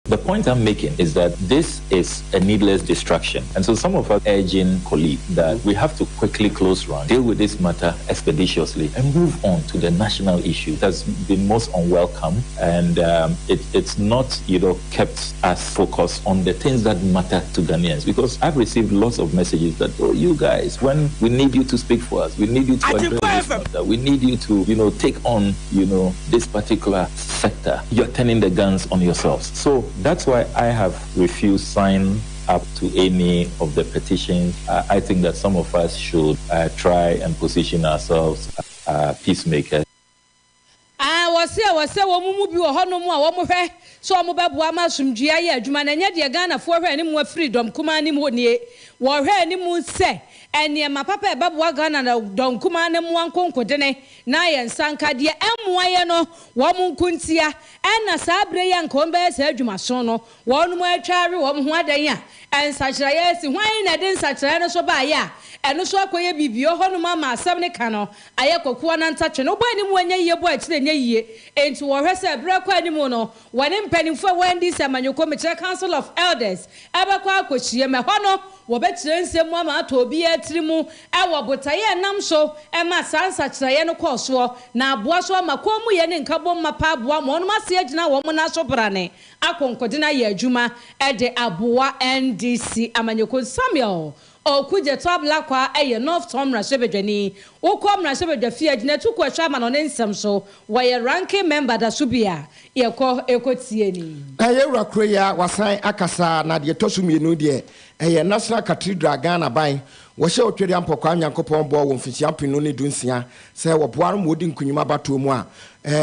The point I'm making is that this is a needless distraction. And so some of us urging colleagues that we have to quickly close run, deal with this matter expeditiously, and move on to the national issue. That's been most unwelcome, and it's not, kept us focused on the things that matter to Ghanaians. Because I've received lots of messages that, you guys, when we need you to speak for us, we need you to address this matter, we need you to, take on, this particular sector. You're turning the guns on yourselves. So that's why I have refused sign up to any of the petitions. I think that some of us should try and position ourselves as peacemakers. Wase wo mumu bi wo hono mu a wo mo hwe so wo beboa ma asumdua ye adwuma na nya de Ghana fo hwe ni mu freedom kuma ni mu nie wo hwe ni mu se ene ma papa beboa Ghana na don kuma ne mu ankonkode ne na ye nsanka de emmoa ye no wo mu nkuntia ena sabre ye nkombe se adwuma so no wo no mu atware wo ho adan a ensachira ye si hwan na de ensachira no so ba ye a eno so akoye bibio hono ma asam ne ka no aye kokoa na ntachwe no bo ani mu anya ye bo akire nya yie enti wo hwe se bre kwa ani mu no wone mpanimfo wandi se manyoko mekire Council of Elders abakwa akochie me hono wo betire nsem ama ato obi atiri mu ewo botaye nam so ma sansa kire no koso na aboa so makomu ye ne nkabo mapa aboa mo no mase agina wo mo na so brane akonkode na ye adwuma de aboa NDC amanyoko Samuel okuje tabla kwa North Tomra Sebedwani ukomra Sebedwa Afia gina tuko atwa ma no nsem so we ranking member da subia ekotie ni ayewra kroya wasan akasa na de tosumienu de National Cathedral Ghana ban wo hye otwere ampokwa Nyankopon bo wo mfisia pinu ne dunsia se wo boaro modi nkunyuma bato mu a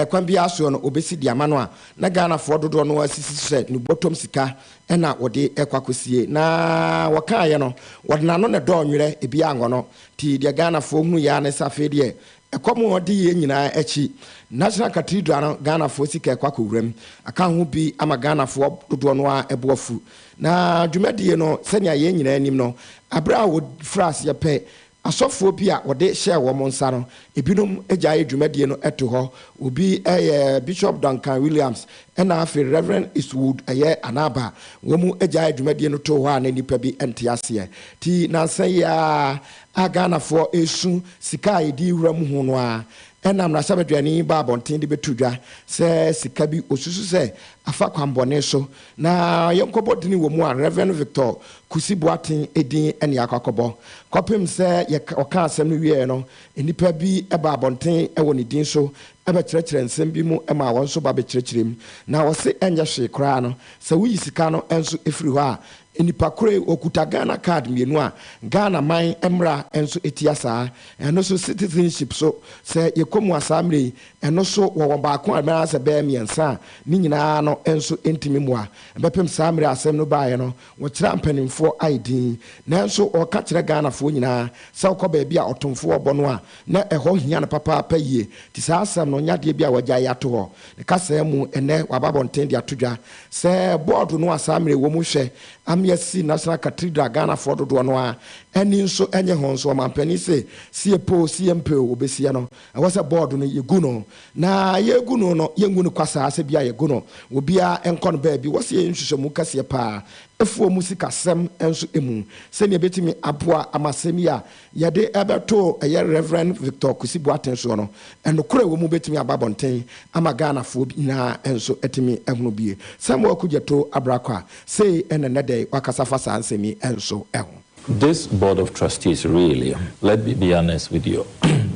kwan bia aso no obesi di amano a na Ghana fo dodo no asisi se ni botom sika na wode ekwakosie na wakaye no wode nano ne do nwere ebia ngono ti de Ghana fo hu ya ne safe de ekomo odi ye nyina echi National Cathedral Ghana fo sika ekwakowuram aka ho bi ama Ghana fo dodo no a eboafu na dwumadie no senya ye nyina anim no abra wo fras ye pe asofo bi a wode share wo monsa no ebinom agyae dwumadie no eto ho obi Bishop Duncan Williams na afi Reverend Eastwood anaba wo mu agyae dwumadie no to ho a na nipa bi ente ase ti na nsan ya Ghana fo esu sika edi wram ho no a enam na sabedwani ba bonten de betudwa se sika bi osusu se afa kwambone so na yenkobodini wo mu a Reverend Victor Kusibuatin edin ene akwakobo kopim se ye oka asem no wie no enipa bi eba bonten ewo ne din so ebe kyerɛkyerɛ nsɛm bi mu ema won so ba be kyerɛkyerɛm na wo se enye hwe kra no se wo yisika no enso efiri hɔ a enipa kore okuta Ghana card mienu a Ghana man emra enso etiasa eno so citizenship so se yekomu asamre eno so wo ba ko amara se be miensa ni nyina no enso entimi mu a bepem samre asem no baaye no wo kyerɛ mpanimfo ID na enso o ka kyerɛ Ghana fo nyina se wo ba bia otomfo obo no a na ɛhɔ hia na papa payie ti sa asem no nyade bia wagya yato hɔ ne kasa mu ene wababonten de atodwa se board no asamre wo mu hwɛ Amyesi National Cathedral Ghana for dodo no a eni nso enye ho nso mampani se CPO CMPO obesia no awose board no yegu no na yegu no yengu no kwasa ase bia yegu no obia enko no ba bi wose yenhwehwemu kase pa efuo musika sem enso emu se ne betimi aboa amasemi a yade ebeto Reverend Victor Kusibuatin so no enokore wo mu betimi ababonten ama Ghana fo na enso etimi ehunu bie samo akujeto abrakwa say enenede wakasafa sansemi enso ehun. This board of trustees really, let me be honest with you,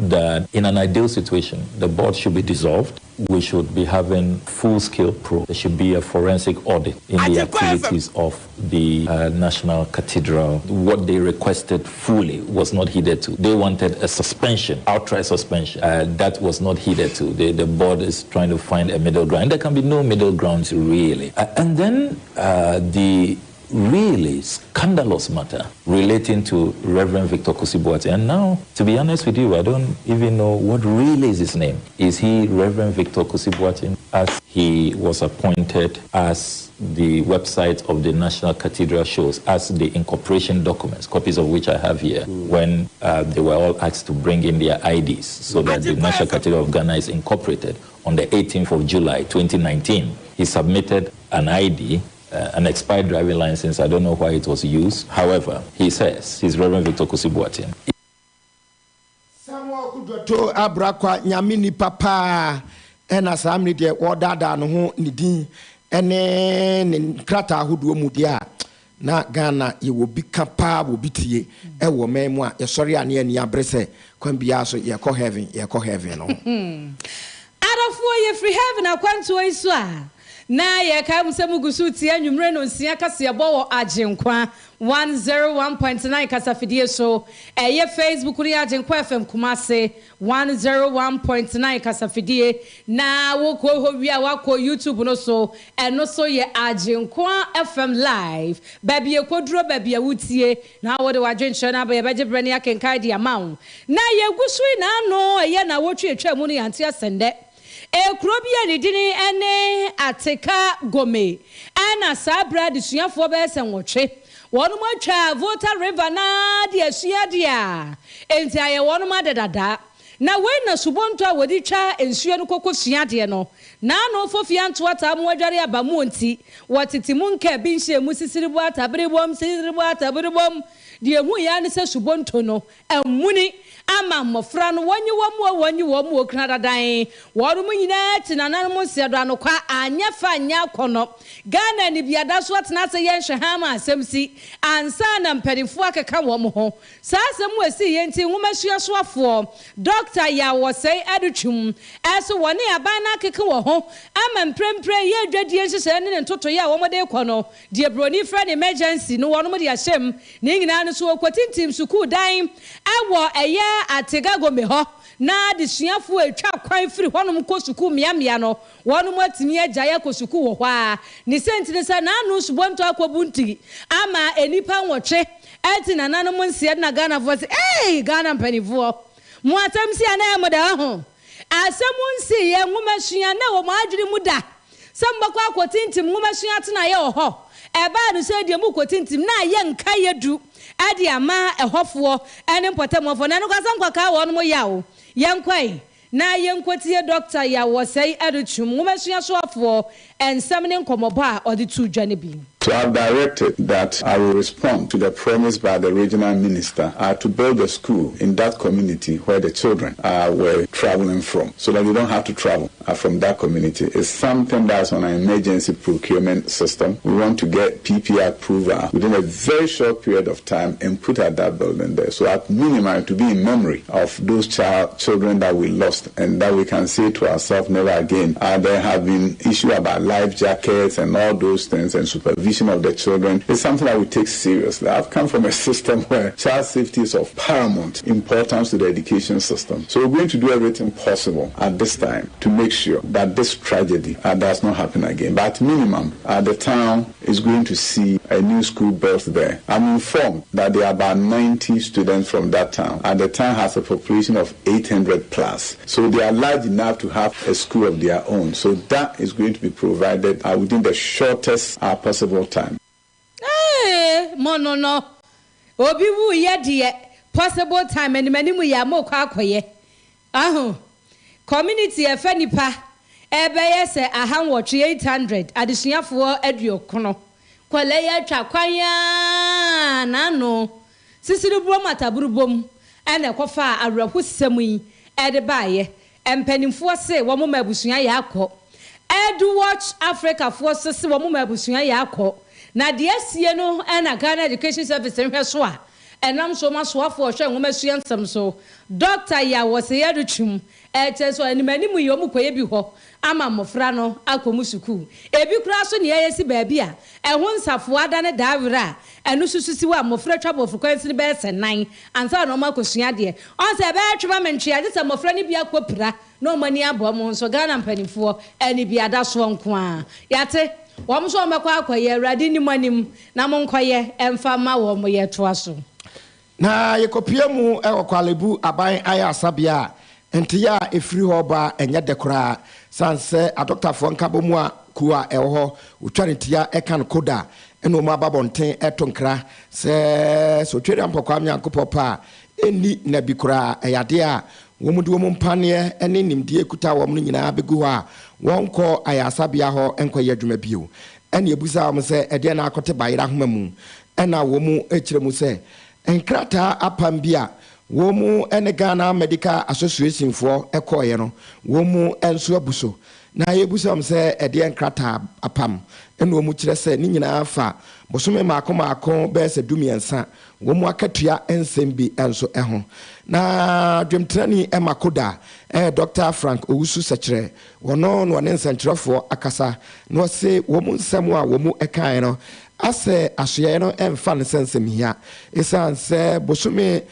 that in an ideal situation, the board should be dissolved. We should be having full-scale probe. There should be a forensic audit in the activities of the National Cathedral. What they requested fully was not heeded to. They wanted a suspension, outright suspension. That was not heeded to. The board is trying to find a middle ground. There can be no middle ground really. And then the really scandalous matter relating to Reverend Victor Kusibuatin. And now, to be honest with you, I don't even know what really is his name. Is he Reverend Victor Kusibuatin, as he was appointed, as the website of the National Cathedral shows, as the incorporation documents, copies of which I have here, when they were all asked to bring in their IDs so that the National Cathedral of Ghana is incorporated on the 18th of July, 2019. He submitted an ID an expired driving license. I don't know why it was used. However, he says, he's Reverend Victor Kasiebo. Samuel Kudwato Abrakwa Nyamini Papa ena samni de wodada no ho nidin ene krata ahodo mudia na Ghana ye wo bi kapa wo bitie e wo memu a ye sori ane ani abrese kwan bia so ye ko heaven no Adofo ye free heaven akwanto iso a na ye ka msemugusu tie anwumre no nsia Kasiebo wo Agyenkwa 101.9 kasafidie so eye Facebook ni Agyenkwa FM Twumasi 101.9 kasafidie na wo ko ho wi a wako YouTube no so eno so ye Agyenkwa FM live baby ekoduro baby awutie na wo de wadwenche na ba ye beje brani akenkai dia mawo na ye gusui na no eye na wotwe etwa mu ni ante asende Ekrobia ni dini ene ateka gome ana sabra di suafo be senwotwe wonu matwa Volta River na di asua dia enti aye wonu madedada na we na subonto a wodi twa ensuo no kokosua de no na no fofia nto ata mo adware abamu nti watitimu nka bi nhye mu sisiribu atabribom die hu ya ne se subonto no amuni ama mofra no wanyi wom okra dadan woru mu nyina tinana mo siedo anokwa anya fa anya kono Ghana ni biada so atena se ye nhwe ha ma asemsi ansa na mpadifo akeka wom ho sa asem wasi ye nti nwomasuo soafo Dr. ya wosei adutwum eso woni aban na akeka wo ho ama mprempre ye adwadie nhyehyɛ ne ntoto ye a womode kono die broni fra ne emergency no wono mo de ahyem ne nyina no so okwatintim sukuu dan awo eye atega gome ho na de suafo etwa kwan firi honom ko sukuu miamia no wonom atimi agyaye ko sukuu wo hwa ne sentine sa na anu subonto akobunti ama enipa nwotwe ati na nanom nsia na Ghana voice Ghana mpanivo mo atamsi ana emoda ho asemu nsi ye nwumasua na wo maadwiri muda sambakwa akotintim nwumasua atena ye ho eba no se de mu kotintim na ye nka yedu adi ama ehofo ene mpotamofo na no kwasankwa ka wo no yawo yenkwai na yenkwotie Dr. ya wosei adutwum nwumasua soafo ensamne nkomobo a odi tu dwane bi. So I've directed that I will respond to the promise by the regional minister to build a school in that community where the children were traveling from, so that they don't have to travel from that community. It's something that's on an emergency procurement system. We want to get PP approval within a very short period of time and put at that building there. So at minimum to be in memory of those children that we lost, and that we can say to ourselves never again. There have been issues about life jackets and all those things and supervision of the children. It's something that we take seriously. I've come from a system where child safety is of paramount importance to the education system. So we're going to do everything possible at this time to make sure that this tragedy does not happen again. But at minimum, the town is going to see a new school built there. I'm informed that there are about 90 students from that town, and the town has a population of 800 plus. So they are large enough to have a school of their own. So that is going to be provided within the shortest possible time. Mono obi wu ye de possible time and many mu ya mo kwa akoye community e fa nipa ebe se ahan wotwe 800 adesuafo aduokono kwale ya twa kwanya na no sisiru brom ataburubom ene kofa awrahusem yi ede baaye empanimfo se wo mo mabusua ya akọ Edu Watch Africa force se wo mo mabusua ya akọ na de asie no na Ghana Education Service nhwe so a enam so ma so afo hwe nwomasuya nsam so Dr. ya wose yadutwum so animanimu yi omukoye bi ho ama mofra no akomu suku ebi kura so ne yesi baabi a ehun nsafo ada ne daawira enu sususi wa mofra twabo frequency ne be senan ansa no makosua de on se be twaba mentwe de se mofra ne bi akopira no mani abo mo so Ghana mpanifo eni bi ada so nko a yate wom so mekwa akoye awrade ni manim na mo nkoye emfa ma wo mo ye to aso na yekopie mu ekwalebu aban aya asabia enti ya efiri ho ba enye dekora sanse adokta fo nkabo mu a kuwa eho utware ntia ekan koda eno ma babonten etonkra se so twere ampokwa amyankopopa eni na bikora eyade a womudu wompane ene nimdie kuta wo mu nyina begu a wonko aya asabia ho enkoye adwuma bio ene ebusa am se ede na akote bayira homa mu ena wo mu ekire mu se enkrata apam bia wo mu ene Ghana Medical Association for ekoye no wo mu enso abuso na yebusa am se ede enkrata apam ene wo mu kire se ni nyina afa bosome maako be se dumiensa wo mu akatua ensem bi enso eho na dwemtrani emakoda Dr. Frank Owusu Sechere wono no ne nsantrefo akasa no se wo mu nsem a wo mu ekan no ase asoye no emfa ne sensem hia esanse bosome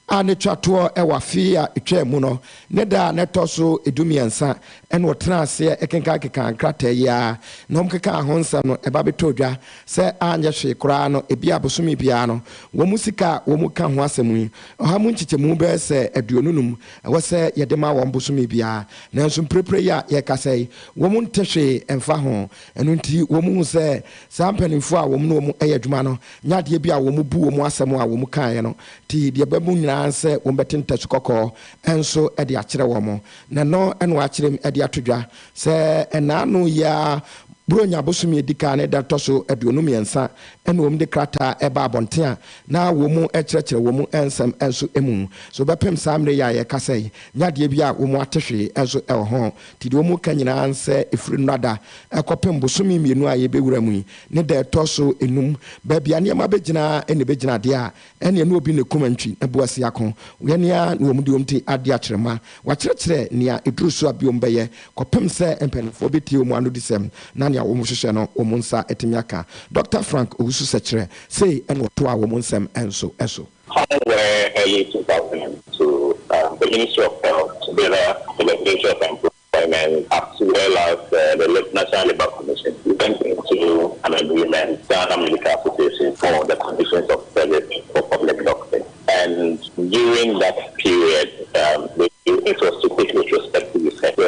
ane twato Afia etwa mu no ne da ne toso edumiensa ene wotena ase ekenka krata ya no mkeka ahonsa no eba betodwa se anya hwe kura no ebi abosome bia no wo musika wo muka ho asemu oha mu nchichemu be se aduonunum wo se yedema wo bosome bia nanso prepre ya ye kasai wo mu ntehwe emfa ho enu nti wo mu se sampanifo a wo mu no mu eyadwuma no nyade bia wo mu bu wo mu asemu a wo mu kan no ti de babu nyina se wo betenta sukoko enso e de akire wo mo na no eno akire e de atodwa se enanu ya bronya bosumi edika ne da toso aduonum yensa ene wo mu de krata eba abonten na wo mu ekyerkyere wo mu ensem enso emu so bepem samre ya ye kasai nyade bia wo mu atehwe enso e ho ti de wo mu kanyina anse efiri nada ekopem bosumi mienu a ye bewura mu ne da toso enum ba bia ne ma begina ene begina de a ene no obi ne komantwi ebuase akon we ne a wo mu de omti ade akyerema wa kyerkyere ne eduru so abiom beye kopem se empenfo beti wo mu anu disem na ya wo mu hwehwe no wo mu nsa etimiaka Dr. Frank Owusu Sechere say en wo to a wo mu nsem enso eso early 2002 the Ministry of Health together with the Ministry of Employment as well as the National Labour Commission went into an agreement Ghana Medical Association for the conditions of service for public doctors, and during that period it was to take retrospective effect. So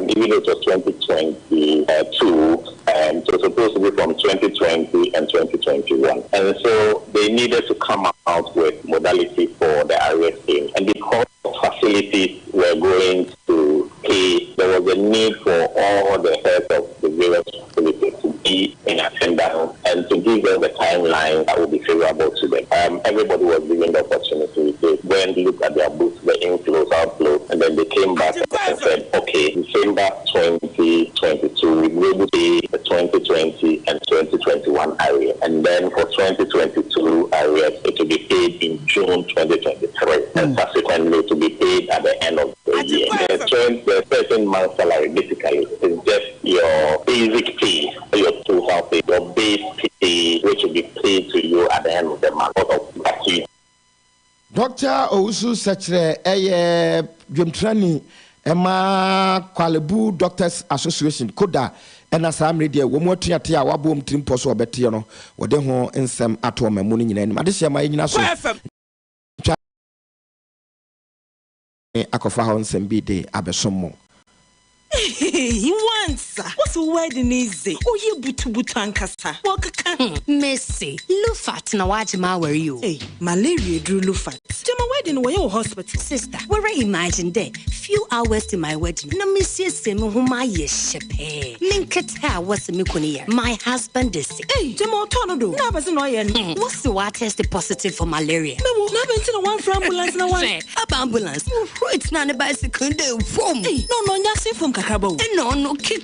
even though it was 2022, it was supposed to be from 2020 and 2021. And so they needed to come out with modality for the arrest scheme. And because facilities were going to pay, there was a need for all the heads of the various facilities to be in attendance and to give them the timeline that would be favorable to them. Everybody was given the opportunity to go and look at their books, the inflows, outflows, and then they came back and said, okay, December 2022, we will pay the 2020 and 2021 area. And then for 2022 areas, it will be paid in June 2023, and subsequently to be paid at the end of the year. The 13-month salary basically is just your basic pay, your total pay, your base pay, which will be paid to you at the end of the month. Dr. Owusu Sechere dwemtrani ema Kwalebu Doctors Association koda ena samre de wo mu atuate a wabom trimpo so obete no wode ho nsem ato mamu no nyina ni ade hye ma nyina so akofa ho nsem bi de abesomo he wants what's the wedding is it? Oh, you butu ankasa. Messi, Lufat na wajima where you? Hey, malaria drew Lufat. To my wedding where you hospital. Sister, where I imagine there, few hours to my wedding. No Monsieur Semu whom I yeshepe. Linketa was a mikunia. My husband is sick. Hey, Jamo Tonodo. Nabas no yen. What's the water tested positive for malaria? No, never one for ambulance no one. Up ambulance. It's not a bicycle foam. Hey, no, nothing from Kakabo. No, kick.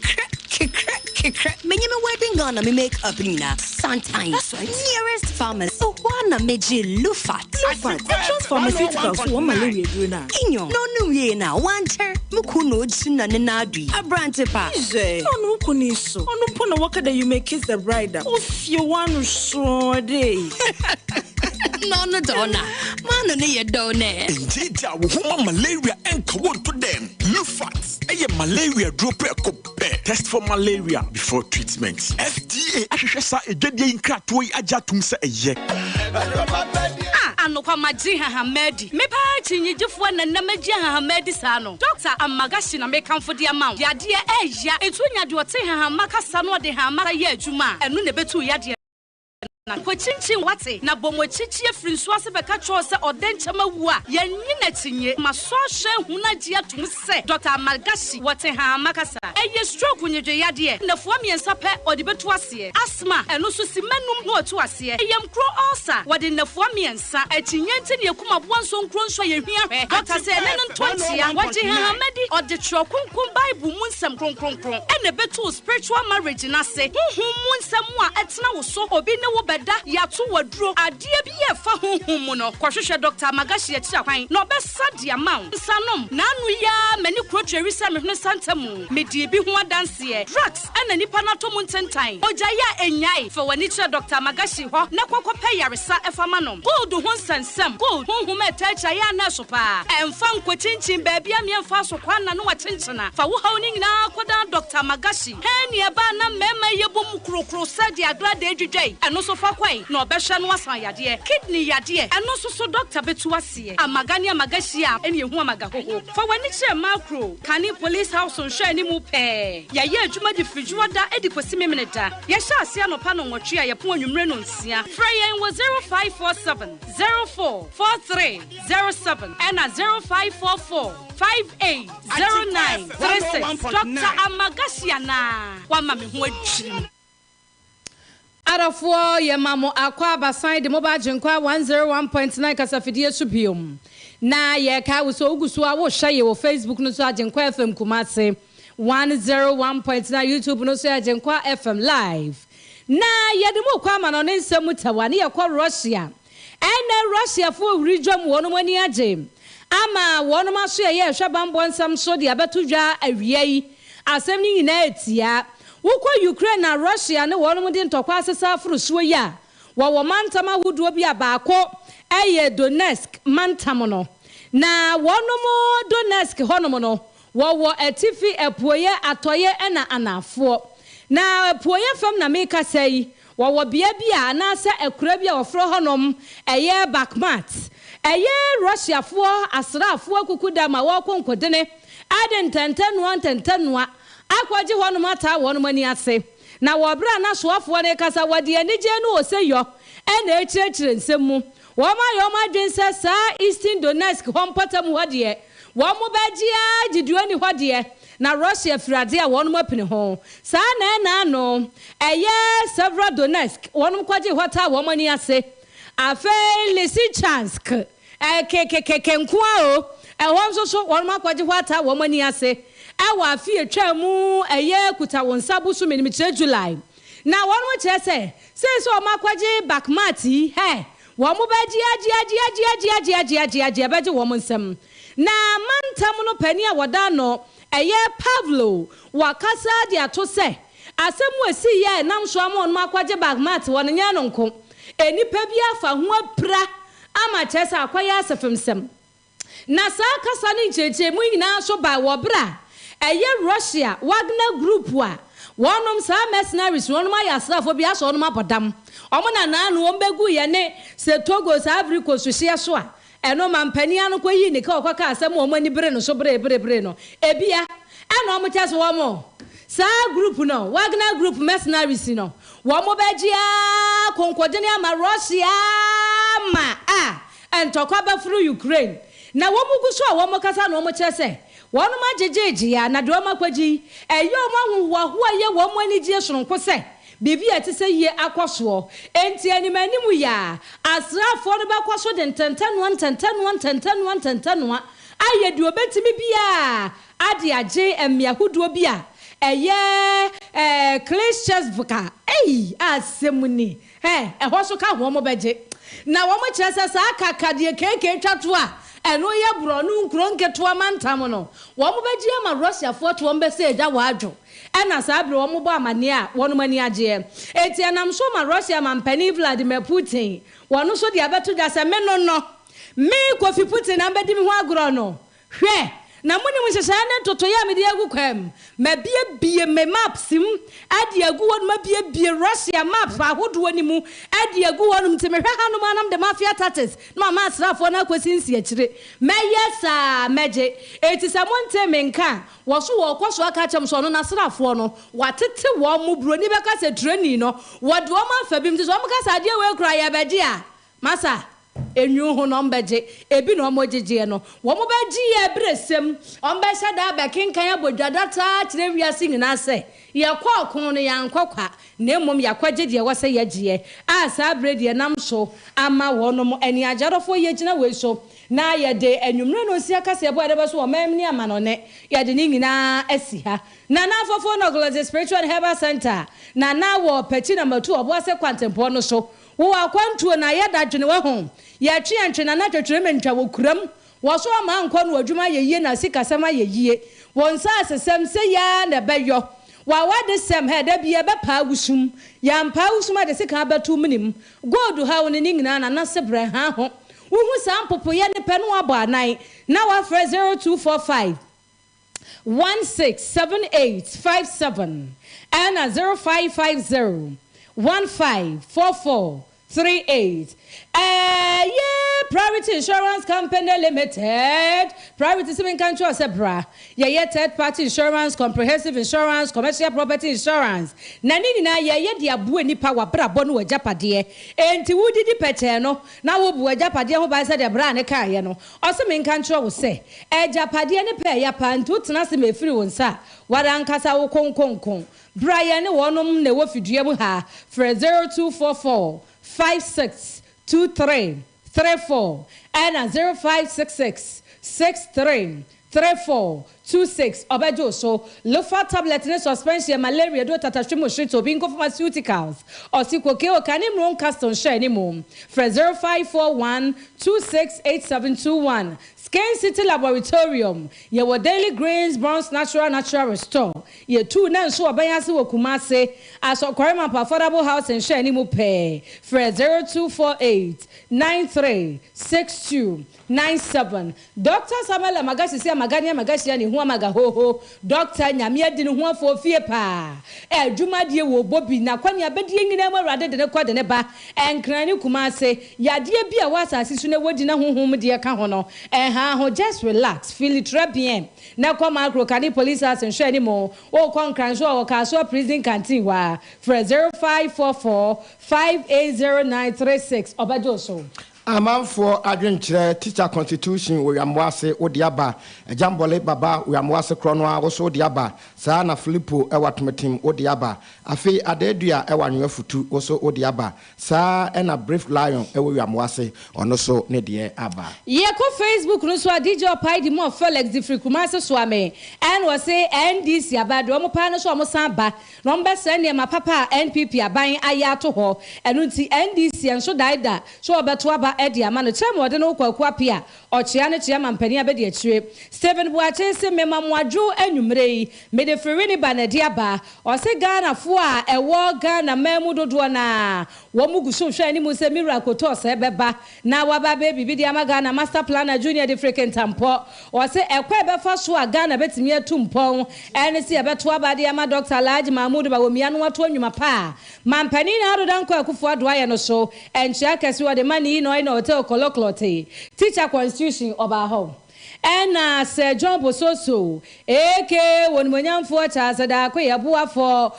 Many wedding gonna me make up Nina. Sometimes that's right. Nearest pharmacy. So one meji Lufat. That's pharmaceuticals for malaria do now. Inyo. No ye now. One chair. Mukuno china nenadi. A branch pa. No kuniso. No pona waka that you may kiss the bride. If you want to show day. No, donna. Man, you don't know. Indeed, I will malaria and come to them. Lufat. Malaria drop test for malaria before treatment. FDA ahwehwesa edwede nkrato yi ajatum se eye. Anokwa maji Hamedi. Me pa chinyigifo na namaji Hamedi sa no. Doctor Amagashi na me kamfo de amount. Ya de eya etunya de ote Hamaka sa no de Hamaka ye adwuma. Enu ne betu ya de Kwachinchin wate na bomochichie frinsuase beka chose odenchama wu a yenyi na tinye maso hwe hunagye atum se Dr. Malgashi wate ha makasa eye stroke nyedwe yade na fo miensa pe ode betu ase asthma eno so simanum ho otu ase eyem kro ulcer wade na fo miensa atinye ntine ekuma bonso nkro nso ye hwia hwe Dr. se ene ntwantia wate ha medi ode trokunkum bible mu nsem kronkronkron ene betu spiritual marriage na se mu nsem a etena wo so obi ne wo da yatu waduro adie bi ye fa honhom no kwahwehwe Dr. Magashi ya tira kwan no besa dia maun sanom na anu ya mani krotwe se me hwene santamu medie bi ho adanse drugs ana nipa na to mu ntentan oja ya enyai fa wani tira Dr. Magashi ho na kwakwape yaresa efama no gold ho sansam gold honhom etacha ya na so pa emfa nkwachinchin baabi a miemfa so kwana no wachinchina fa wo haw ni nyina koda Dr. Magashi he ne ba na mema yebom krokro sadi agrada edwedwai eno so fa kwai no behwe no asan yade kidney yade eno so Dr. betu ase amagani Magashi a ene ehu amaga hoho fa wani kire macro kani police house on hwe ni mu pe ya ye adwuma di frijuwa da edi kosi memeneda ya sha ase anopa no nwotwe a ye po anwumre no nsia frayen was 0547 044307 and 0544 580936 Dr. Magashi na wa mame ho adwiri Arafo ye mamo akwa basan de mobile Agyenkwa 101.9 kasafidie subium na ye ka wo so ugusu a wo hye wo Facebook no so Agyenkwa FM Kumase 101.9 YouTube no so Agyenkwa FM live na ye de mo kwa ma no nsem tawa ne ye kwa Russia ene Russia fo ridwam wono mani agye ama wono maso ye hwebambo nsam so de abetudwa awiai asem ni nyina etia Wukwa Ukraine na Russia ne wono de ntokwa asesa afuru so ya wo mantama huduo bi abaako eye Donetsk mantam no na wono mo Donetsk hono no wo etifi epoye atoye na anafo na epoye fam na meka sei wo bia bia na asa ekura bia wofro honom eye Bakhmut eye Russia fo asrafo akukuda ma wo konkodene aden tentenwa akwaji hono mata wono mani ase na wobra na soafo ne kasa wade anije no oseyo ena echirechire nsemu wo ma yo ma dwense sa Eastern Donetsk hompata mu hode wo mo bagia giduani hode na Russia frade a wono mapine ho sa na no eye several Donetsk wono kwaji hota wo mani ase afe Lysychansk Agyenkwa o ehonso so wono makwaji hota wo mani ase awa Afia twamu eye kuta wonsa busu menimire July na wonu che se so makwaje Bakhmut he wo mo baji aji baji wo mo nsem na mantam no pani a woda no eye Pavlo wakasa dia to se asemu esi ye nam so am on makwaje Bakhmut won nya no nko enipa bi afa ho apra ama che se akwaya asefemsem na sa kasa ni cheche mu nyina so ba wo bra eye Russia Wagner group wa wonom sa mercenaries wonom ayasrafo bia so wonom abodam omuna na anu ombegu ye ne se Togo sa Africa so hia so a eno mampani anu koyi ni ka okwaka asem omani bere no so bere no ebia eno omchase womo sa group no Wagner group mercenaries no womo bejia konkodene ama Russia ma entokwa ba through Ukraine na womugu so womo kasa no omchase wono majejeji ya na do makwaji eyo mahuwahu aye wo mo ani gie soronko se bibi atise ye akwaso enti animanimu ya asrafo no bakwaso de ntentanwa aye di obetimi bia ade age emiahuduo bia eye Kasiebo asemuni eho so ka ho mo beje na wo mo kyerese sa akakade keke twato a eno ye bronu nkronke to amantam no wo mo beji ama Russia fo to mbe se eja wadwo ena sa abre wo mo bo amane a wono mani age eti enam so ma Russia mampani Vladimir Putin wono so de abeto da se me no me Kofi Putin ambedi mi ho agro no hwe na muni mhyehyɛ na toto ya me de agu kwam ma bie me maps m ade agu won ma bie Russia maps ahodo ni mu ade agu wonum te me hwe hanom anam de mafia tatis na ma asrafo na Akwasi nsi akire meyesa meje eti samonte menka wo so wo kwaso aka chem so no na asrafo no watete wo mu broni be ka se training no wo de o ma fa bim te so mo ka sa ade we kura ya beje a masa enyu ho no mbeje ebi no mo jeje no wo mo beji ya bresem on be shada be kinkan abodwadata kire wiase nyina se ye kwa okon no ya nkokwa na emom yakwaje de wo se yagie a sa bredi nam so ama wo no mo ani ajarofo ye gina we so na ye de enwumre no si Kasiebo ede be so o mamni ama no ne ye de ni nyina asi ha na na afofo no Global Spiritual Herbal Center na wo peti na matu obo ase kwantempo no so wo akwantuo na ye dadwene wo ho ye twe antwe na twetwere mentwa wo kuram wo so ama nkɔ no adwuma ye yie na sikasama ye yie won sa asesem se ya na beyo wa wade sem he da bia be pa wusum ya mpa wusum ade sika betu minim gold ha woni ni nyina na sebre ha ho wo hu sam popo ye ne pe no abo anan na wa 0245 167857 and 0550 154438. Private Insurance Company Limited. Private Civil Control Sebra. Third party insurance, comprehensive insurance, commercial property insurance. Nani na dia bu ni pa wa bra bonu ajapade. Enti wudi di pete no na wo bu ajapade ho ba se de bra ne kaye no. Osem control wo se ajapade ne pe ya pa ntu tena se mefiri wonsa. Wada nkasa wo konkonkon. Brian ne wonom ne wo fidua mu ha. 0244 562334 and 0566 633426 obejo so lofa tablet ne suspension malaria do tatashimo street obingo pharmaceuticals osikoke okane mron caston share ni mum 0541 268721 Skin City Laboratorium, ye wo Daily Greens Bronze Natural Restore. Ye two nan so obayase wo Kumase as Okwarema Affordable House and share ni mu pay. For 0248 936297. Dr. Samuel Magashi sia magania magashi ni hu amaga ho. Dr. Nyamia di hu afo fie pa. Dwuma die wo bobi na kwani abedie nyina ma rade de ne kwa de ne ba. Enkran ni Kumase yade bia wasa asisu ne wodi na honhom de ka ho no. Just relax, feel it très bien. Na kwa macro kani police house and share anymore. O kon kranso o kaso prison canteen wa. For 0544 580936 obajo so. Amanfo adwenkyerɛ teacher constitution wo yamwase odiaba jambole baba wo yamwase krono a wo so odiaba saa na Filipo ewatometim odiaba afi adedua ewanwe futu wo so odiaba saa na brief lion ewo yamwase ono so ne de aba ye ko Facebook no so DJ Opaidi mo Felix Difri Kumase so ame en wo say NDC abade wo mo pa no so mo san ba no mbese ne ma papa NPP aban ayato ho enu nti NDC enso daida so obeto aba edi amano chemo de no kwaku apia ochia ne chia mampani abedi achire Stephen Buache se mema mwadwo anwumre yi me de freni banadi aba o se Ghana fo a ewo Ghana mamu dodo na wo muguso hwe ani mu se miracle to se beba na waba baby bi dia Ghana master planner junior de frequent tampo o se ekwa befa so a Ghana betimi atumpon ene se ebeto aba dia ma Dr. Alhaji Mahmoud ba wo mia no wato anwuma pa mampani na adodan kwa akufo ado aye no so enchia kese wo de mani no hotel koloklote teacher constitution oba ho ena se John Bososo eke wonmonyamfo cha sada Akwya buafo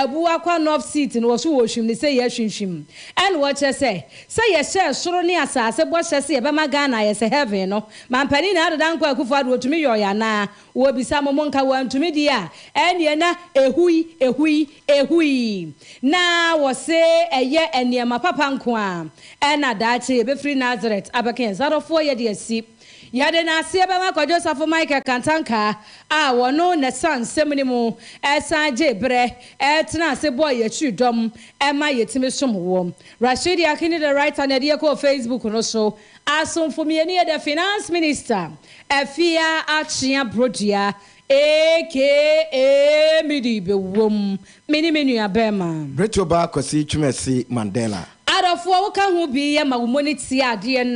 buakwa north seat no so wo hwim ne se ye hwinhwim en wo che se ye share soro ne asase bo hye se ye be magana ye se heaven no mampani na adodan kwa akufo ado otumi yo ya na wo bisa momonka wo antumi dia en ye na ehui na wo se eye eniema papa nko a ena dache be free Nazareth abaken zarofo ye de asi yade na asieba makojo safo Michael Kantanka a wono ne san semni mu esan jebre etna se boy ye twidom ema yetimi somwo Rashid Yakini the writer na de ko Facebook no so asomfo mieni the finance minister Afia Akyea Brodua aka Midibe wom mini abema Bretuo ba Akwasi Twumasi Mandela adofo wo ka ho bi ye ma wo moniti ade na